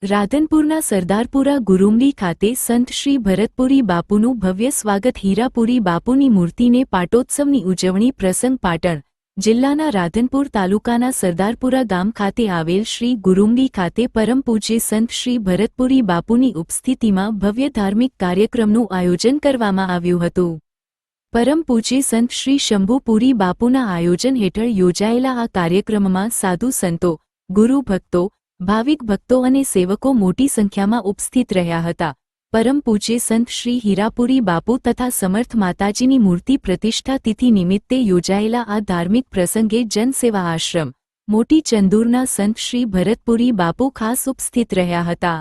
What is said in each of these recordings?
રાધનપુરના સરદારપુરા ગુરુમલી ખાતે સંત શ્રી ભરતપુરી બાપુનું ભવ્ય સ્વાગત હીરાપુરી બાપુની મૂર્તિને પાટોત્સવની ઉજવણી પ્રસંગ પાટણ જિલ્લાના રાધનપુર તાલુકાના સરદારપુરા ગામ ખાતે આવેલ શ્રી ગુરુમલી ખાતે પરમ પૂજ્ય સંત શ્રી ભરતપુરી બાપુની ઉપસ્થિતિમાં ભવ્ય ધાર્મિક કાર્યક્રમનું આયોજન કરવામાં આવ્યું હતું। પરમ પૂજ્ય સંત શ્રી શંભુપુરી બાપુના આયોજન હેઠળ યોજાયેલા આ કાર્યક્રમમાં સાધુ સંતો, ગુરુ ભક્તો, ભાવિક ભક્તો અને સેવકો મોટી સંખ્યામાં ઉપસ્થિત રહ્યા હતા। પરમ પૂજ્ય સંત શ્રી હીરાપુરી બાપુ તથા સમર્થ માતાજીની મૂર્તિ પ્રતિષ્ઠા તિથિ નિમિત્તે યોજાયેલા આ ધાર્મિક પ્રસંગે જનસેવા આશ્રમ મોટી ચંદુરના સંત શ્રી ભરતપુરી બાપુ ખાસ ઉપસ્થિત રહ્યા હતા।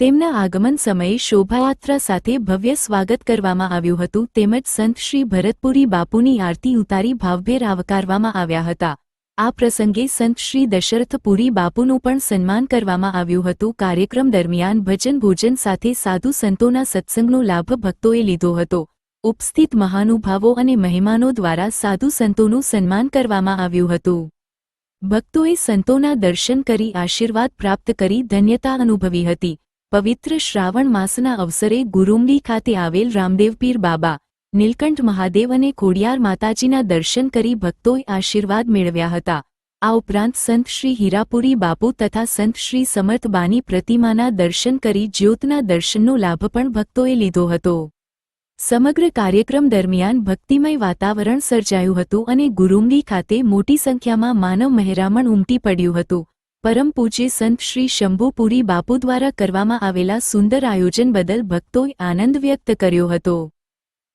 તેમના આગમન સમયે શોભાયાત્રા સાથે ભવ્ય સ્વાગત કરવામાં આવ્યું હતું તેમજ સંત શ્રી ભરતપુરી બાપુની આરતી ઉતારી ભાવભેર આવકારવામાં આવ્યા હતા। આ પ્રસંગે સંત શ્રી દશરથપુરી બાપુનું પણ સન્માન કરવામાં આવ્યું હતું। કાર્યક્રમ દરમિયાન ભજન ભોજન સાથે સાધુ સંતોના સત્સંગનો લાભ ભક્તોએ લીધો હતો। ઉપસ્થિત મહાનુભાવો અને મહેમાનો દ્વારા સાધુ સંતોનું સન્માન કરવામાં આવ્યું હતું। ભક્તોએ સંતોના દર્શન કરી આશીર્વાદ પ્રાપ્ત કરી ધન્યતા અનુભવી હતી। પવિત્ર શ્રાવણ માસના અવસરે ગુરુમલી ખાતે આવેલ રામદેવપીર બાબા, નીલકંઠ મહાદેવ અને ખોડિયાર માતાજીના દર્શન કરી ભક્તોએ આશીર્વાદ મેળવ્યા હતા। આ ઉપરાંત સંત શ્રી હીરાપુરી બાપુ તથા સંત શ્રી સમર્થ બાની પ્રતિમાના દર્શન કરી જ્યોતના દર્શનનો લાભ પણ ભક્તોએ લીધો હતો। સમગ્ર કાર્યક્રમ દરમિયાન ભક્તિમય વાતાવરણ સર્જાયું હતું અને ગુરુમલી ખાતે મોટી સંખ્યામાં માનવ મહેરામણ ઉમટી પડ્યું હતું। પરમ પૂજ્ય સંત શ્રી શંભુપુરી બાપુ દ્વારા કરવામાં આવેલા સુંદર આયોજન બદલ ભક્તોએ આનંદ વ્યક્ત કર્યો હતો।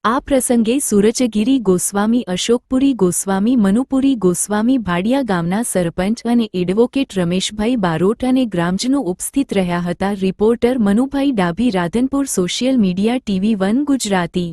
આ પ્રસંગે સૂરજગીરી ગોસ્વામી, અશોકપુરી ગોસ્વામી, મનુપુરી ગોસ્વામી, ભાડિયા ગામના સરપંચ અને એડવોકેટ રમેશભાઈ બારોટ અને ગ્રામજનો ઉપસ્થિત રહ્યા હતા। Reporter Manubhai Dabhi, Radhanpur, social media TV1 Gujarati.